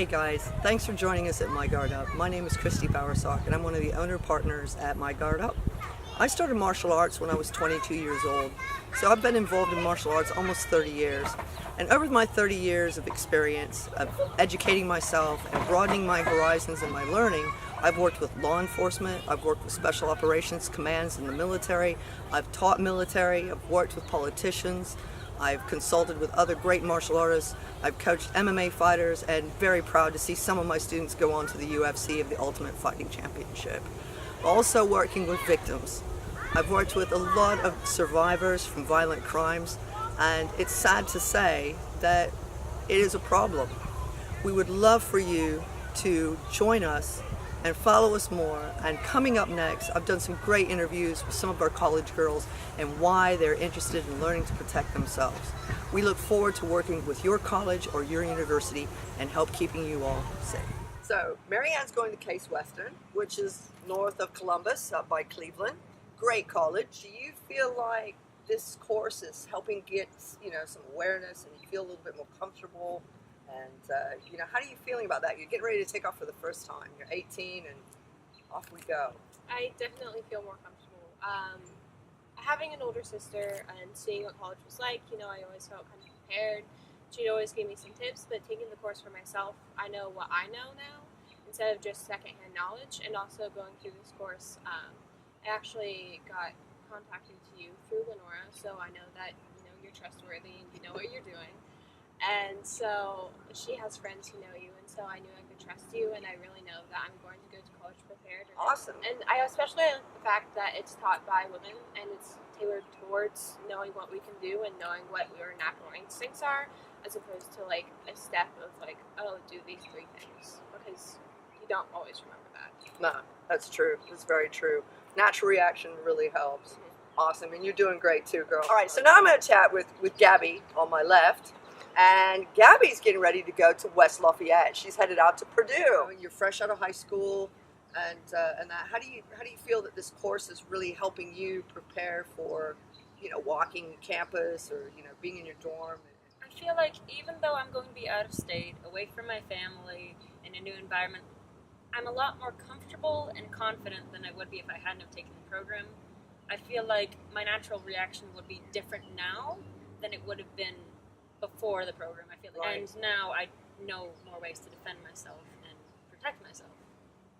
Hey guys, thanks for joining us at My Guard Up. My name is Kristi Bowersock and I'm one of the owner partners at My Guard Up. I started martial arts when I was 22 years old, so I've been involved in martial arts almost 30 years. And over my 30 years of experience of educating myself and broadening my horizons and my learning, I've worked with law enforcement, I've worked with special operations commands in the military, I've taught military, I've worked with politicians, I've consulted with other great martial artists, I've coached MMA fighters, and very proud to see some of my students go on to the UFC of the Ultimate Fighting Championship. Also working with victims. I've worked with a lot of survivors from violent crimes, and it's sad to say that it is a problem. We would love for you to join us and follow us more. And coming up next, I've done some great interviews with some of our college girls and why they're interested in learning to protect themselves. We look forward to working with your college or your university and help keeping you all safe. So, Marianne's going to Case Western, which is north of Columbus, up by Cleveland. Great college. Do you feel like this course is helping get, some awareness and you feel a little bit more comfortable? And, how are you feeling about that? You're getting ready to take off for the first time. You're 18 and off we go. I definitely feel more comfortable. Having an older sister and seeing what college was like, I always felt kind of prepared. She'd always give me some tips, but taking the course for myself, I know what I know now instead of just secondhand knowledge. And also going through this course, I actually got contacted to you through Lenora, so I know that you're trustworthy and you know what you're doing. And so she has friends who know you, and so I knew I could trust you, and I really know that I'm going to go to college prepared. Awesome. And I especially like the fact that it's taught by women, and it's tailored towards knowing what we can do and knowing what our natural instincts are, as opposed to like a step of like, oh, do these 3 things, because you don't always remember that. No, that's true. That's very true. Natural reaction really helps. Awesome. And you're doing great too, girl. All right, so now I'm going to chat with Gabby on my left. And Gabby's getting ready to go to West Lafayette. She's headed out to Purdue. You're fresh out of high school, and that. How do you feel that this course is really helping you prepare for, walking campus or being in your dorm? I feel like even though I'm going to be out of state, away from my family, in a new environment, I'm a lot more comfortable and confident than I would be if I hadn't have taken the program. I feel like my natural reaction would be different now than it would have been before the program, I feel like. Right. And now I know more ways to defend myself and protect myself.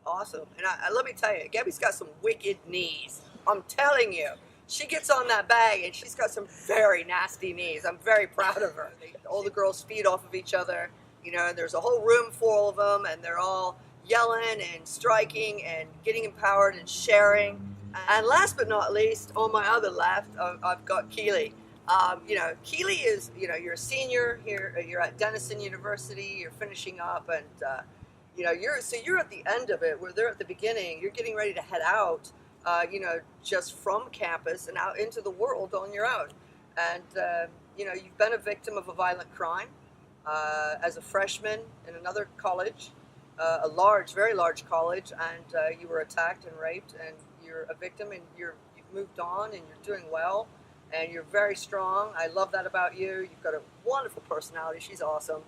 Awesome. And let me tell you, Gabby's got some wicked knees. I'm telling you. She gets on that bag and she's got some very nasty knees. I'm very proud of her. All the girls feed off of each other. There's a whole room full of them, and they're all yelling and striking and getting empowered and sharing. And last but not least, on my other left, I've got Keely. Keely is, you're a senior here, you're at Denison University, you're finishing up, and, you're at the end of it, where they're at the beginning. You're getting ready to head out, just from campus and out into the world on your own. And, you've been a victim of a violent crime as a freshman in another college, a very large college, and you were attacked and raped, and you're a victim, and you've moved on, and you're doing well. And you're very strong. I love that about you. You've got a wonderful personality. She's awesome.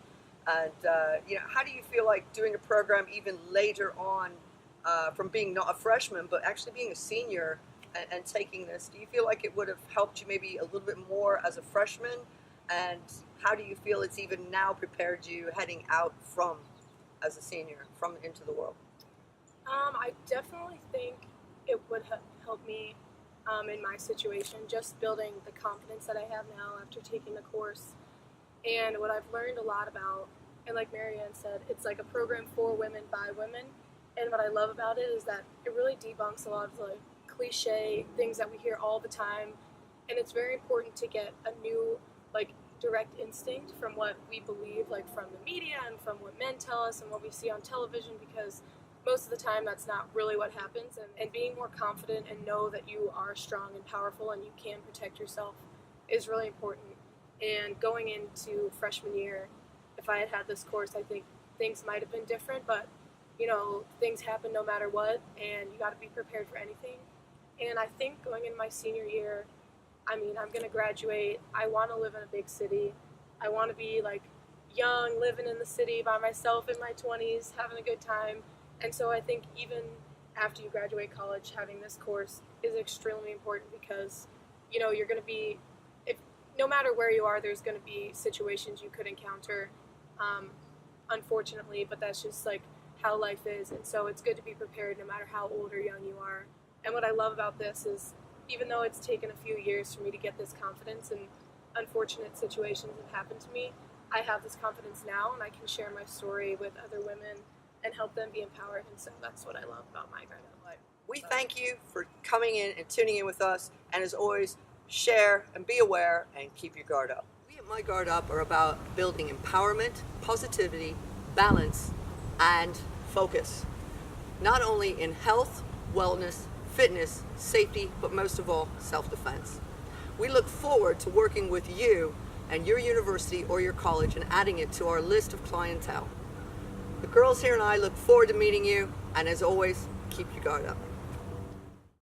And, how do you feel like doing a program even later on from being not a freshman, but actually being a senior and taking this? Do you feel like it would have helped you maybe a little bit more as a freshman? And how do you feel it's even now prepared you heading out from, as a senior, from into the world? I definitely think it would have helped me in my situation, just building the confidence that I have now after taking the course. And what I've learned a lot about, and like Marianne said, it's like a program for women by women. And what I love about it is that it really debunks a lot of the cliche things that we hear all the time. And it's very important to get a new, direct instinct from what we believe, from the media and from what men tell us and what we see on television, because most of the time that's not really what happens. And being more confident and know that you are strong and powerful and you can protect yourself is really important. And going into freshman year, if I had had this course, I think things might have been different, but things happen no matter what, and you got to be prepared for anything. And I think going in my senior year, I'm going to graduate. I want to live in a big city. I want to be young, living in the city by myself in my 20s, having a good time. And so I think even after you graduate college, having this course is extremely important because, you know, you're going to be, if no matter where you are, there's going to be situations you could encounter, unfortunately, but that's just like how life is. And so it's good to be prepared no matter how old or young you are. And what I love about this is, even though it's taken a few years for me to get this confidence and unfortunate situations have happened to me, I have this confidence now and I can share my story with other women and help them be empowered. And so that's what I love about My Guard Up. We thank you for coming in and tuning in with us. And as always, share and be aware and keep your guard up. We at My Guard Up are about building empowerment, positivity, balance, and focus. Not only in health, wellness, fitness, safety, but most of all, self-defense. We look forward to working with you and your university or your college and adding it to our list of clientele. The girls here and I look forward to meeting you, and as always, keep your guard up.